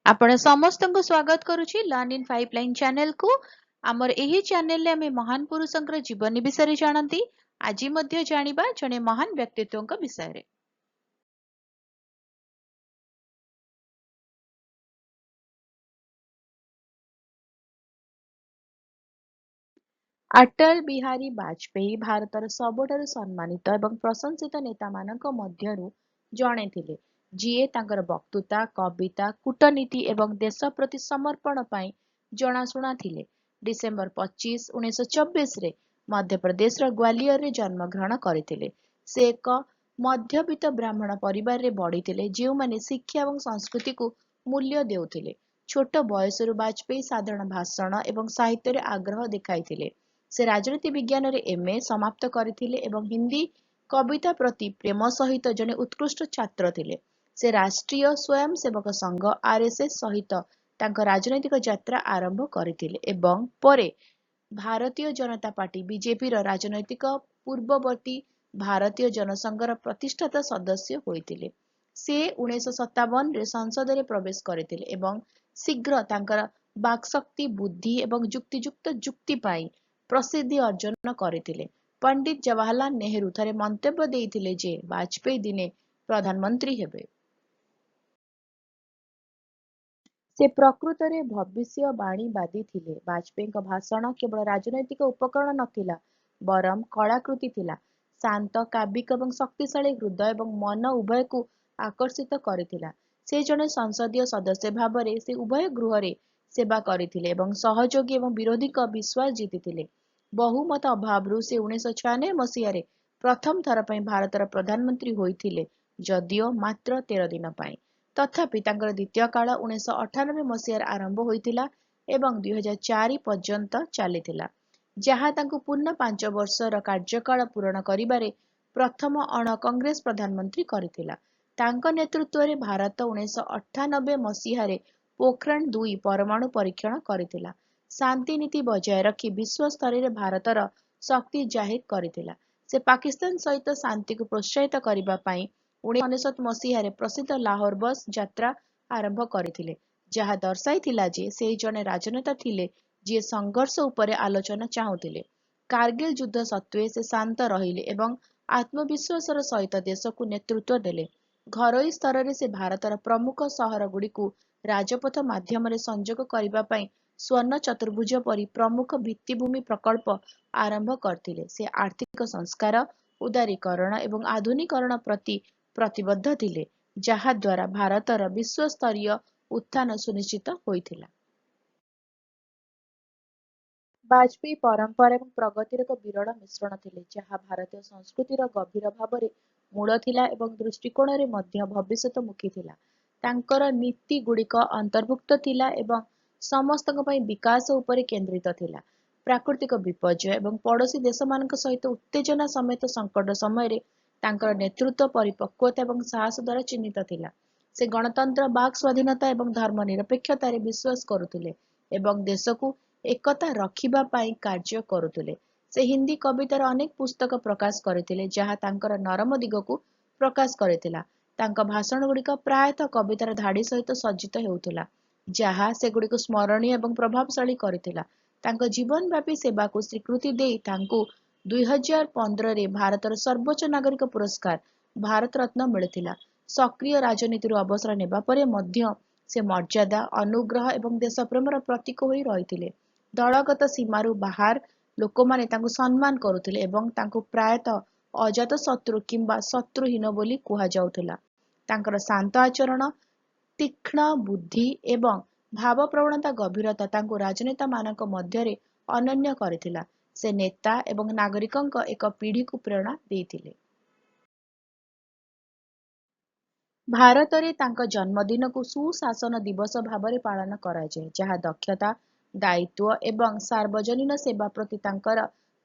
आपण ସମସ୍ତଙ୍କୁ ସ୍ୱାଗତ କରୁଛି ଲର୍ନ ଇନ୍ 5 ଲାଇନ୍ ଚ୍ୟାନେଲକୁ। ଆମର ଏହି ଚ୍ୟାନେଲରେ ଆମେ ମହାନ ପୁରୁଷଙ୍କର ଜୀବନୀ ବିଷୟରେ ଜାଣନ୍ତି। ଆଜି ମଧ୍ୟ ଜାଣିବା ଜଣେ ମହାନ ବ୍ୟକ୍ତିତ୍ୱଙ୍କ ବିଷୟରେ। ଅଟଳ ବିହାରୀ ବାଜପେୟୀ ଭାରତର ସବୁଠାରୁ ସମ୍ମାନିତ ଏବଂ ପ୍ରଶଂସିତ ନେତାମାନଙ୍କ ମଧ୍ୟରୁ ଜଣେ ଥିଲେ, ଯିଏ ତାଙ୍କର ବକ୍ତୃତା, କବିତା, କୂଟନୀତି ଏବଂ ଦେଶ ପ୍ରତି ସମର୍ପଣ ପାଇଁ ଜଣାଶୁଣା ଥିଲେ। ଡିସେମ୍ବର 25, 1924ରେ ମଧ୍ୟପ୍ରଦେଶର ଗ୍ୱାଲିୟରରେ ଜନ୍ମଗ୍ରହଣ କରିଥିଲେ। ସେ ଏକ ମଧ୍ୟବିତ୍ତ ବ୍ରାହ୍ମଣ ପରିବାରରେ ବଢ଼ିଥିଲେ, ଯେଉଁମାନେ ଶିକ୍ଷା ଏବଂ ସଂସ୍କୃତିକୁ ମୂଲ୍ୟ ଦେଉଥିଲେ। ଛୋଟ ବୟସରୁ ବାଜପେୟୀ ସାଧାରଣ ଭାଷଣ ଏବଂ ସାହିତ୍ୟରେ ଆଗ୍ରହ ଦେଖାଇଥିଲେ। ସେ ରାଜନୀତି ବିଜ୍ଞାନରେ MA ସମାପ୍ତ କରିଥିଲେ ଏବଂ ହିନ୍ଦୀ କବିତା ପ୍ରତି ପ୍ରେମ ସହିତ ଜଣେ ଉତ୍କୃଷ୍ଟ ଛାତ୍ର ଥିଲେ। ସେ ରାଷ୍ଟ୍ରୀୟ ସ୍ୱୟଂସେବକ ସଂଘ RSS ସହିତ ତାଙ୍କ ରାଜନୈତିକ ଯାତ୍ରା ଆରମ୍ଭ କରିଥିଲେ ଏବଂ ପରେ ଭାରତୀୟ ଜନତା ପାର୍ଟି BJPର ରାଜନୈତିକ ପୂର୍ବବର୍ତ୍ତୀ ଭାରତୀୟ ଜନସଂଘର ପ୍ରତିଷ୍ଠାତା ସଦସ୍ୟ ହୋଇଥିଲେ। ସେ 1957ରେ ସଂସଦରେ ପ୍ରବେଶ କରିଥିଲେ ଏବଂ ଶୀଘ୍ର ତାଙ୍କର ବାକ୍ଶକ୍ତି, ବୁଦ୍ଧି ଏବଂ ଯୁକ୍ତିଯୁକ୍ତ ଯୁକ୍ତି ପାଇଁ ପ୍ରସିଦ୍ଧି ଅର୍ଜନ କରିଥିଲେ। ପଣ୍ଡିତ ଜବାହରଲାଲ ନେହେରୁ ଥରେ ମନ୍ତବ୍ୟ ଦେଇଥିଲେ ଯେ ବାଜପେୟୀ ଦିନେ ପ୍ରଧାନମନ୍ତ୍ରୀ ହେବେ। ସେ ପ୍ରକୃତରେ ଭବିଷ୍ୟବାଣୀବାଦୀ ଥିଲେ। ବାଜପେୟୀଙ୍କ ଭାଷଣ କେବଳ ରାଜନୈତିକ ଉପକରଣ ନଥିଲା, ବରଂ କଳାକୃତି ଥିଲା। ଶାନ୍ତ, କାବ୍ୟିକ ଏବଂ ଶକ୍ତିଶାଳୀ ହୃଦୟ ଏବଂ ମନ ଉଭୟକୁ ଆକର୍ଷିତ କରିଥିଲା। ସେ ଜଣେ ସଂସଦୀୟ ସଦସ୍ୟ ଭାବରେ ସେ ଉଭୟ ଗୃହରେ ସେବା କରିଥିଲେ ଏବଂ ସହଯୋଗୀ ଏବଂ ବିରୋଧୀଙ୍କ ବିଶ୍ୱାସ ଜିତିଥିଲେ। ବହୁମତ ଅଭାବରୁ ସେ 1996 ମସିହାରେ ପ୍ରଥମ ଥର ପାଇଁ ଭାରତର ପ୍ରଧାନମନ୍ତ୍ରୀ ହୋଇଥିଲେ, ଯଦିଓ ମାତ୍ର 13 ଦିନ ପାଇଁ। ତଥାପି ତାଙ୍କର ଦ୍ୱିତୀୟ କାଳ 1998 ମସିହାରେ ଆରମ୍ଭ ହୋଇଥିଲା ଏବଂ 2004 ପର୍ଯ୍ୟନ୍ତ ଚାଲିଥିଲା, ଯାହା ତାଙ୍କୁ ପୂର୍ଣ୍ଣ 5 ବର୍ଷର କାର୍ଯ୍ୟକାଳ ପୂରଣ କରିବାରେ ପ୍ରଥମ ଅଣ-କଂଗ୍ରେସ ପ୍ରଧାନମନ୍ତ୍ରୀ କରିଥିଲା। ତାଙ୍କ ନେତୃତ୍ୱରେ ଭାରତ 1998 ମସିହାରେ ପୋଖରାଣ-2 ପରମାଣୁ ପରୀକ୍ଷଣ କରିଥିଲା, ଶାନ୍ତି ନୀତି ବଜାୟ ରଖି ବିଶ୍ୱ ସ୍ତରରେ ଭାରତର ଶକ୍ତି ଜାହିର କରିଥିଲା। ସେ ପାକିସ୍ତାନ ସହିତ ଶାନ୍ତିକୁ ପ୍ରୋତ୍ସାହିତ କରିବା ପାଇଁ 1999 ମସିହାରେ ପ୍ରସିଦ୍ଧ ଲାହୋର ବସ୍ ଯାତ୍ରା ଆରମ୍ଭ କରିଥିଲେ, ଯାହା ଦର୍ଶାଇଥିଲା ଯେ ସେ ଜଣେ ରାଜନେତା ଥିଲେ ଯିଏ ସଂଘର୍ଷ ଉପରେ ଆଲୋଚନା ଚାହୁଁଥିଲେ। କାରଗିଲ ଯୁଦ୍ଧ ସତ୍ତ୍ୱେ ସେ ଶାନ୍ତ ରହିଲେ ଏବଂ ଆତ୍ମବିଶ୍ୱାସର ସହିତ ଦେଶକୁ ନେତୃତ୍ୱ ଦେଲେ। ଘରୋଇ ସ୍ତରରେ ସେ ଭାରତର ପ୍ରମୁଖ ସହରଗୁଡ଼ିକୁ ରାଜପଥ ମାଧ୍ୟମରେ ସଂଯୋଗ କରିବା ପାଇଁ ସ୍ୱର୍ଣ୍ଣ ଚତୁର୍ଭୁଜ ପରି ପ୍ରମୁଖ ଭିତ୍ତିଭୂମି ପ୍ରକଳ୍ପ ଆରମ୍ଭ କରିଥିଲେ। ସେ ଆର୍ଥିକ ସଂସ୍କାର, ଉଦାରୀକରଣ ଏବଂ ଆଧୁନିକୀକରଣ ପ୍ରତି ପ୍ରତିବଦ୍ଧ ଥିଲେ, ଯାହାଦ୍ୱାରା ଭାରତର ବିଶ୍ୱସ୍ତରୀୟ ଉତ୍ଥାନ ସୁନିଶ୍ଚିତ ହୋଇଥିଲା। ବାଜପେୟୀ ପରମ୍ପରା ଏବଂ ପ୍ରଗତିର ଏକ ବିରଳ ମିଶ୍ରଣ ଥିଲେ, ଯାହା ଭାରତୀୟ ସଂସ୍କୃତିର ଗଭୀର ଭାବରେ ମୂଳ ଥିଲା ଏବଂ ଦୃଷ୍ଟିକୋଣରେ ମଧ୍ୟ ଭବିଷ୍ୟତମୁଖୀ ଥିଲା। ତାଙ୍କର ନୀତିଗୁଡ଼ିକ ଅନ୍ତର୍ଭୁକ୍ତ ଥିଲା ଏବଂ ସମସ୍ତଙ୍କ ପାଇଁ ବିକାଶ ଉପରେ କେନ୍ଦ୍ରିତ ଥିଲା। ପ୍ରାକୃତିକ ବିପର୍ଯ୍ୟୟ ଏବଂ ପଡ଼ୋଶୀ ଦେଶମାନଙ୍କ ସହିତ ଉତ୍ତେଜନା ସମେତ ସଙ୍କଟ ସମୟରେ ତାଙ୍କର ନେତୃତ୍ୱ ପରିପକ୍ୱତା ଏବଂ ସାହସ ଦ୍ୱାରା ଚିହ୍ନିତ ଥିଲା। ସେ ଗଣତନ୍ତ୍ର, ବାକ୍ ସ୍ୱାଧୀନତା ଏବଂ ଧର୍ମନିରପେକ୍ଷତାରେ ବିଶ୍ୱାସ କରୁଥିଲେ ଏବଂ ଦେଶକୁ ଏକତା ରଖିବା ପାଇଁ କାର୍ଯ୍ୟ କରୁଥିଲେ। ସେ ହିନ୍ଦୀ କବିତାର ଅନେକ ପୁସ୍ତକ ପ୍ରକାଶ କରିଥିଲେ, ଯାହା ତାଙ୍କର ନରମ ଦିଗକୁ ପ୍ରକାଶ କରିଥିଲା। ତାଙ୍କ ଭାଷଣଗୁଡ଼ିକ ପ୍ରାୟତଃ କବିତାର ଧାଡ଼ି ସହିତ ସଜ୍ଜିତ ହେଉଥିଲା, ଯାହା ସେଗୁଡ଼ିକୁ ସ୍ମରଣୀୟ ଏବଂ ପ୍ରଭାବଶାଳୀ କରିଥିଲା। ତାଙ୍କ ଜୀବନବ୍ୟାପୀ ସେବାକୁ ସ୍ୱୀକୃତି ଦେଇ ତାଙ୍କୁ 2015ରେ ଭାରତର ସର୍ବୋଚ୍ଚ ନାଗରିକ ପୁରସ୍କାର, ଭାରତ ରତ୍ନ ମିଳିଥିଲା। ସକ୍ରିୟ ରାଜନୀତିରୁ ଅବସର ନେବା ପରେ ମଧ୍ୟ ସେ ମର୍ଯ୍ୟାଦା, ଅନୁଗ୍ରହ ଏବଂ ଦେଶପ୍ରେମର ପ୍ରତୀକ ହୋଇ ରହିଥିଲେ। ଦଳଗତ ସୀମାରୁ ବାହାର ଲୋକମାନେ ତାଙ୍କୁ ସମ୍ମାନ କରୁଥିଲେ ଏବଂ ତାଙ୍କୁ ପ୍ରାୟତଃ ଅଜାତଶତ୍ରୁ କିମ୍ବା ଶତ୍ରୁହୀନ ବୋଲି କୁହାଯାଉଥିଲା। ତାଙ୍କର ଶାନ୍ତ ଆଚରଣ, ତୀକ୍ଷ୍ଣ ବୁଦ୍ଧି ଏବଂ ଭାବପ୍ରବଣତା ଗଭୀରତା ତାଙ୍କୁ ରାଜନେତାମାନଙ୍କ ମଧ୍ୟରେ ଅନନ୍ୟ କରିଥିଲା। ସେ ନେତା ଏବଂ ନାଗରିକଙ୍କ ଏକ ପିଢ଼ିକୁ ପ୍ରେରଣା ଦେଇଥିଲେ। ଭାରତରେ ତାଙ୍କ ଜନ୍ମଦିନକୁ ସୁଶାସନ ଦିବସ ଭାବରେ ପାଳନ କରାଯାଏ, ଯାହା ଦକ୍ଷତା, ଦାୟିତ୍ୱ ଏବଂ ସାର୍ବଜନୀନ ସେବା ପ୍ରତି ତାଙ୍କର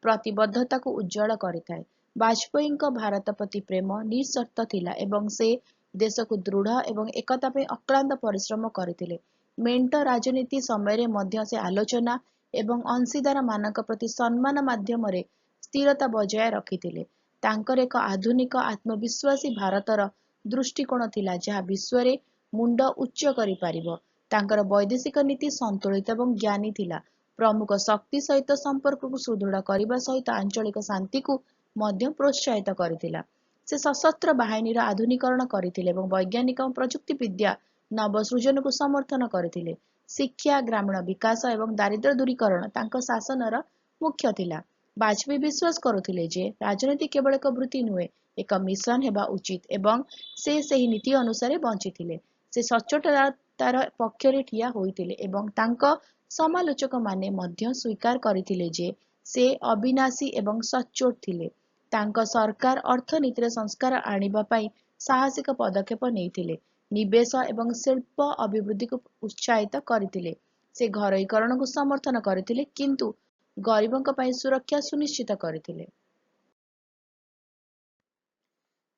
ପ୍ରତିବଦ୍ଧତାକୁ ଉଜ୍ଜ୍ୱଳ କରିଥାଏ। ବାଜପେୟୀଙ୍କ ଭାରତ ପ୍ରତି ପ୍ରେମ ନିଃସର୍ତ୍ତ ଥିଲା ଏବଂ ସେ ଦେଶକୁ ଦୃଢ଼ ଏବଂ ଏକତା ପାଇଁ ଅକ୍ଳାନ୍ତ ପରିଶ୍ରମ କରିଥିଲେ। ମେଣ୍ଟ ରାଜନୀତି ସମୟରେ ମଧ୍ୟ ସେ ଆଲୋଚନା ଏବଂ ଅଂଶୀଦାରମାନଙ୍କ ପ୍ରତି ସମ୍ମାନ ମାଧ୍ୟମରେ ସ୍ଥିରତା ବଜାୟ ରଖିଥିଲେ। ତାଙ୍କର ଏକ ଆଧୁନିକ, ଆତ୍ମବିଶ୍ୱାସୀ ଭାରତର ଦୃଷ୍ଟିକୋଣ ଥିଲା, ଯାହା ବିଶ୍ୱରେ ମୁଣ୍ଡ ଉଚ୍ଚ କରିପାରିବ। ତାଙ୍କର ବୈଦେଶିକ ନୀତି ସନ୍ତୁଳିତ ଏବଂ ଜ୍ଞାନୀ ଥିଲା। ପ୍ରମୁଖ ଶକ୍ତି ସହିତ ସମ୍ପର୍କକୁ ସୁଦୃଢ଼ କରିବା ସହିତ ଆଞ୍ଚଳିକ ଶାନ୍ତିକୁ ମଧ୍ୟ ପ୍ରୋତ୍ସାହିତ କରିଥିଲା। ସେ ସଶସ୍ତ୍ର ବାହିନୀର ଆଧୁନିକରଣ କରିଥିଲେ ଏବଂ ବୈଜ୍ଞାନିକ ଓ ପ୍ରଯୁକ୍ତି ବିଦ୍ୟା ନବସୃଜନକୁ ସମର୍ଥନ କରିଥିଲେ। ଶିକ୍ଷା, ଗ୍ରାମୀଣ ବିକାଶ ଏବଂ ଦାରିଦ୍ର୍ୟ ଦୂରୀକରଣ ତାଙ୍କ ଶାସନର ମୁଖ୍ୟ ଥିଲା। ବାଜପେୟୀ ବିଶ୍ୱାସ କରୁଥିଲେ ଯେ ରାଜନୀତି କେବଳ ଏକ ବୃତ୍ତି ନୁହେଁ, ଏକ ମିଶନ ହେବା ଉଚିତ ଏବଂ ସେ ସେହି ନୀତି ଅନୁସାରେ ବଞ୍ଚିଥିଲେ। ସେ ସଚ୍ଚୋଟତାର ପକ୍ଷରେ ଠିଆ ହୋଇଥିଲେ ଏବଂ ତାଙ୍କ ସମାଲୋଚକମାନେ ମଧ୍ୟ ସ୍ୱୀକାର କରିଥିଲେ ଯେ ସେ ଅବିନାଶୀ ଏବଂ ସଚ୍ଚୋଟ ଥିଲେ। ତାଙ୍କ ସରକାର ଅର୍ଥନୀତିରେ ସଂସ୍କାର ଆଣିବା ପାଇଁ ସାହସିକ ପଦକ୍ଷେପ ନେଇଥିଲେ, ନିବେଶ ଏବଂ ଶିଳ୍ପ ଅଭିବୃଦ୍ଧିକୁ ଉତ୍ସାହିତ କରିଥିଲେ। ସେ ଘରୋଇକରଣକୁ ସମର୍ଥନ କରିଥିଲେ କିନ୍ତୁ ଗରିବଙ୍କ ପାଇଁ ସୁରକ୍ଷା ସୁନିଶ୍ଚିତ କରିଥିଲେ।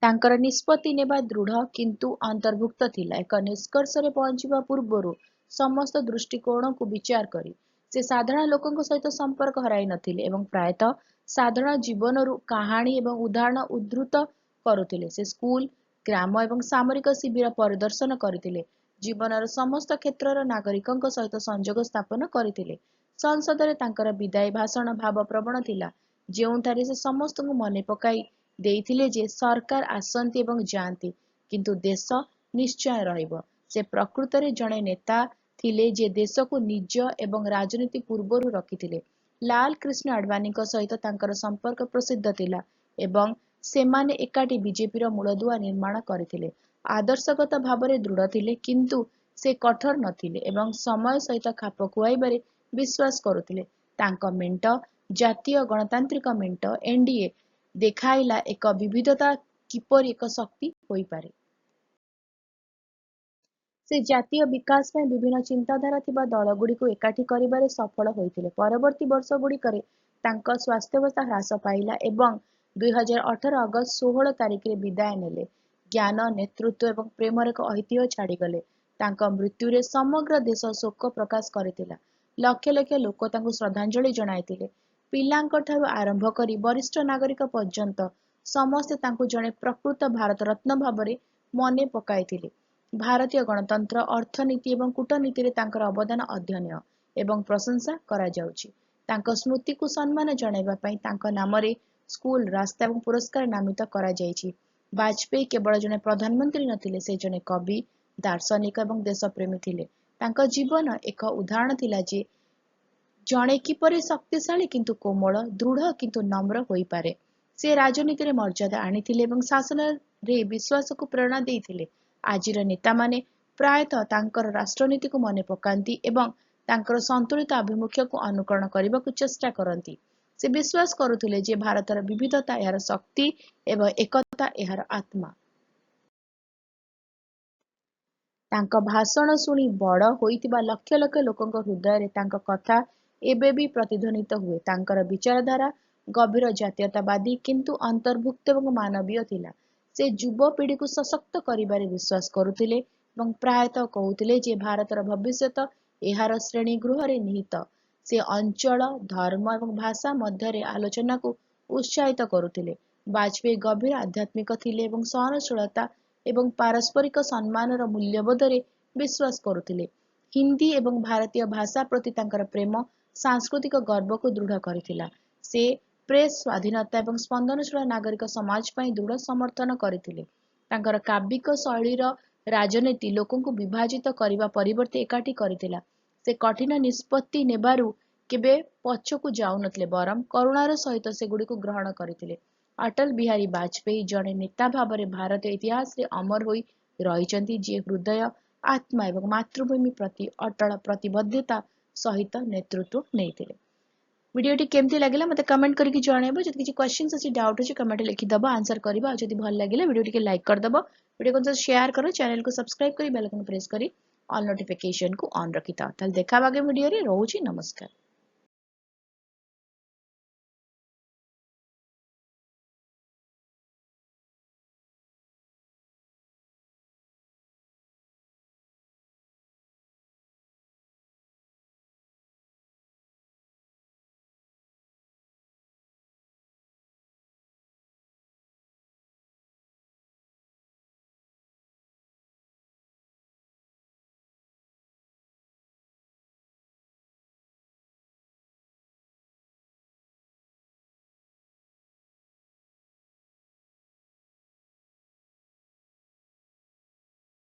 ତାଙ୍କର ନିଷ୍ପତ୍ତି ନେବା ଦୃଢ଼ କିନ୍ତୁ ଅନ୍ତର୍ଭୁକ୍ତ ଥିଲା, ଏକ ନିଷ୍କର୍ଷରେ ପହଞ୍ଚିବା ପୂର୍ବରୁ ସମସ୍ତ ଦୃଷ୍ଟିକୋଣକୁ ବିଚାର କରି। ସେ ସାଧାରଣ ଲୋକଙ୍କ ସହିତ ସମ୍ପର୍କ ହରାଇ ନଥିଲେ ଏବଂ ପ୍ରାୟତଃ ସାଧାରଣ ଜୀବନରୁ କାହାଣୀ ଏବଂ ଉଦାହରଣ ଉଦ୍ଧୃତ କରୁଥିଲେ। ସେ ସ୍କୁଲ, ଗ୍ରାମ ଏବଂ ସାମରିକ ଶିବିର ପରିଦର୍ଶନ କରିଥିଲେ, ଜୀବନର ସମସ୍ତ କ୍ଷେତ୍ରର ନାଗରିକଙ୍କ ସହିତ ସଂଯୋଗ ସ୍ଥାପନ କରିଥିଲେ। ସଂସଦରେ ତାଙ୍କର ବିଦାୟୀ ଭାଷଣ ଭାବପ୍ରବଣ ଥିଲା, ଯେଉଁଠାରେ ସେ ସମସ୍ତଙ୍କୁ ମନେ ପକାଇ ଦେଇଥିଲେ ଯେ ସରକାର ଆସନ୍ତି ଏବଂ ଯାଆନ୍ତି, କିନ୍ତୁ ଦେଶ ନିଶ୍ଚୟ ରହିବ। ସେ ପ୍ରକୃତରେ ଜଣେ ନେତା ଥିଲେ ଯେ ଦେଶକୁ ନିଜ ଏବଂ ରାଜନୀତି ପୂର୍ବରୁ ରଖିଥିଲେ। ଲାଲ କୃଷ୍ଣ ଆଡବାନୀଙ୍କ ସହିତ ତାଙ୍କର ସମ୍ପର୍କ ପ୍ରସିଦ୍ଧ ଥିଲା ଏବଂ ସେମାନେ ଏକାଠି ବିଜେପିର ମୂଳଦୁଆ ନିର୍ମାଣ କରିଥିଲେ। ଆଦର୍ଶଗତ ଭାବରେ ଦୃଢ଼ ଥିଲେ କିନ୍ତୁ ସେ କଠୋର ନଥିଲେ ଏବଂ ସମୟ ସହିତ ଖାପ ଖୁଆଇବାରେ ବିଶ୍ୱାସ କରୁଥିଲେ। ତାଙ୍କ ମେଣ୍ଟ, ଜାତୀୟ ଗଣତାନ୍ତ୍ରିକ ମେଣ୍ଟ (ଏନଡିଏ) ଦେଖାଇଲା ଏକ ବିବିଧତା କିପରି ଏକ ଶକ୍ତି ହୋଇପାରେ। ସେ ଜାତୀୟ ବିକାଶ ପାଇଁ ବିଭିନ୍ନ ଚିନ୍ତାଧାରା ଥିବା ଦଳଗୁଡ଼ିକୁ ଏକାଠି କରିବାରେ ସଫଳ ହୋଇଥିଲେ। ପରବର୍ତ୍ତୀ ବର୍ଷଗୁଡ଼ିକରେ ତାଙ୍କ ସ୍ୱାସ୍ଥ୍ୟାବସ୍ଥା ହ୍ରାସ ପାଇଲା ଏବଂ 2018 ଅଗଷ୍ଟ 16 ତାରିଖରେ ବିଦାୟ ନେଲେ। ଜ୍ଞାନ, ନେତୃତ୍ୱ ଏବଂ ପ୍ରେମର ଏକ ଐତିହ୍ୟ ଛାଡ଼ିଗଲେ। ତାଙ୍କ ମୃତ୍ୟୁରେ ସମଗ୍ର ଦେଶ ଶୋକ ପ୍ରକାଶ କରିଥିଲା। ଲକ୍ଷ ଲକ୍ଷ ଲୋକ ତାଙ୍କୁ ଶ୍ରଦ୍ଧାଞ୍ଜଳି ଜଣାଇଥିଲେ। ପିଲାଙ୍କଠାରୁ ଆରମ୍ଭ କରି ବରିଷ୍ଠ ନାଗରିକ ପର୍ଯ୍ୟନ୍ତ ସମସ୍ତେ ତାଙ୍କୁ ଜଣେ ପ୍ରକୃତ ଭାରତରତ୍ନ ଭାବରେ ମନେ ପକାଇଥିଲେ। ଭାରତୀୟ ଗଣତନ୍ତ୍ର, ଅର୍ଥନୀତି ଏବଂ କୂଟନୀତିରେ ତାଙ୍କର ଅବଦାନ ଅଧ୍ୟୟନ ଏବଂ ପ୍ରଶଂସା କରାଯାଉଛି। ତାଙ୍କ ସ୍ମୃତିକୁ ସମ୍ମାନ ଜଣାଇବା ପାଇଁ ତାଙ୍କ ନାମରେ ସ୍କୁଲ, ରାସ୍ତା ଏବଂ ପୁରସ୍କାର ନାମିତ କରାଯାଇଛି। ବାଜପେୟୀ କେବଳ ଜଣେ ପ୍ରଧାନମନ୍ତ୍ରୀ ନଥିଲେ, ସେ ଜଣେ କବି, ଦାର୍ଶନିକ ଏବଂ ଦେଶପ୍ରେମୀ ଥିଲେ। ତାଙ୍କ ଜୀବନ ଏକ ଉଦାହରଣ ଥିଲା ଯେ ଜଣେ କିପରି ଶକ୍ତିଶାଳୀ କିନ୍ତୁ କୋମଳ, ଦୃଢ଼ କିନ୍ତୁ ନମ୍ର ହୋଇପାରେ। ସେ ରାଜନୀତିରେ ମର୍ଯ୍ୟାଦା ଆଣିଥିଲେ ଏବଂ ଶାସନରେ ବିଶ୍ୱାସକୁ ପ୍ରେରଣା ଦେଇଥିଲେ। ଆଜିର ନେତାମାନେ ପ୍ରାୟତଃ ତାଙ୍କର ରାଷ୍ଟ୍ରନୀତିକୁ ମନେ ପକାନ୍ତି ଏବଂ ତାଙ୍କର ସନ୍ତୁଳିତ ଆଭିମୁଖ୍ୟକୁ ଅନୁକରଣ କରିବାକୁ ଚେଷ୍ଟା କରନ୍ତି। ସେ ବିଶ୍ୱାସ କରୁଥିଲେ ଯେ ଭାରତର ବିବିଧତା ଏହାର ଶକ୍ତି ଏବଂ ଏକତା ଏହାର ଆତ୍ମା। ତାଙ୍କ ଭାଷଣ ଶୁଣି ବଡ଼ ହୋଇଥିବା ଲକ୍ଷ ଲକ୍ଷ ଲୋକଙ୍କ ହୃଦୟରେ ତାଙ୍କ କଥା ଏବେ ବି ପ୍ରତିଧ୍ୱନିତ ହୁଏ। ତାଙ୍କର ବିଚାରଧାରା ଗଭୀର ଜାତୀୟତାବାଦୀ କିନ୍ତୁ ଅନ୍ତର୍ଭୁକ୍ତ ଏବଂ ମାନବୀୟ ଥିଲା। ସେ ଯୁବପିଢ଼ିକୁ ସଶକ୍ତ କରିବାରେ ବିଶ୍ୱାସ କରୁଥିଲେ ଏବଂ ପ୍ରାୟତଃ କହୁଥିଲେ ଯେ ଭାରତର ଭବିଷ୍ୟତ ଏହାର ଶ୍ରେଣୀଗୃହରେ ନିହିତ। ସେ ଅଞ୍ଚଳ, ଧର୍ମ ଏବଂ ଭାଷା ମଧ୍ୟରେ ଆଲୋଚନାକୁ ଉତ୍ସାହିତ କରୁଥିଲେ। ବାଜପେୟୀ ଗଭୀର ଆଧ୍ୟାତ୍ମିକ ଥିଲେ ଏବଂ ସହନଶୀଳତା ଏବଂ ପାରସ୍ପରିକ ସମ୍ମାନର ମୂଲ୍ୟବୋଧରେ ବିଶ୍ୱାସ କରୁଥିଲେ। ହିନ୍ଦୀ ଏବଂ ଭାରତୀୟ ଭାଷା ପ୍ରତି ତାଙ୍କର ପ୍ରେମ ସାଂସ୍କୃତିକ ଗର୍ବକୁ ଦୃଢ଼ କରିଥିଲା। ସେ ପ୍ରେସ୍ ସ୍ୱାଧୀନତା ଏବଂ ସ୍ପନ୍ଦନଶୀଳ ନାଗରିକ ସମାଜ ପାଇଁ ଦୃଢ଼ ସମର୍ଥନ କରିଥିଲେ। ତାଙ୍କର କାବ୍ୟିକ ଶୈଳୀର ରାଜନୀତି ଲୋକଙ୍କୁ ବିଭାଜିତ କରିବା ପରିବର୍ତ୍ତେ ଏକାଠି କରିଥିଲା। ସେ କଠିନ ନିଷ୍ପତ୍ତି ନେବାରୁ କେବେ ପଛକୁ ଯାଉନଥିଲେ ବରଂ କରୁଣାର ସହିତ ସେଗୁଡ଼ିକୁ ଗ୍ରହଣ କରିଥିଲେ। ଅଟଳ ବିହାରୀ ବାଜପେୟୀ ଜଣେ ନେତା ଭାବରେ ଭାରତୀୟ ଇତିହାସରେ ଅମର ହୋଇ ରହିଛନ୍ତି, ଯିଏ ହୃଦୟ, ଆତ୍ମା ଏବଂ ମାତୃଭୂମି ପ୍ରତି ଅଟଳ ପ୍ରତିବଦ୍ଧତା ସହିତ ନେତୃତ୍ୱ ନେଇଥିଲେ। ଭିଡ଼ିଓଟି କେମିତି ଲାଗିଲା ମୋତେ କମେଣ୍ଟ କରିକି ଜଣାଇବ। ଯଦି କିଛି କ୍ୱେଶ୍ଚିନ୍ସ ଅଛି, ଡାଉଟ୍ ଅଛି, କମେଣ୍ଟରେ ଲେଖିଦେବ, ଆନ୍ସର କରିବା। ଆଉ ଯଦି ଭଲ ଲାଗିଲା ଭିଡ଼ିଓ ଟିକେ ଲାଇକ୍ କରିଦେବ, ଭିଡ଼ିଓକୁ ସେୟାର କର, ଚ୍ୟାନେଲକୁ ସବସ୍କ୍ରାଇବ କରି ବେଲ୍ ଆଇକନ୍ ପ୍ରେସ୍ କରି ଅଲ୍ ନୋଟିଫିକେସନକୁ ଅନ୍ ରଖିଥାଅ। ତାହେଲେ ଦେଖା ହବା ଆଗାମୀ ଭିଡ଼ିଓରେ। ରହୁଛି, ନମସ୍କାର।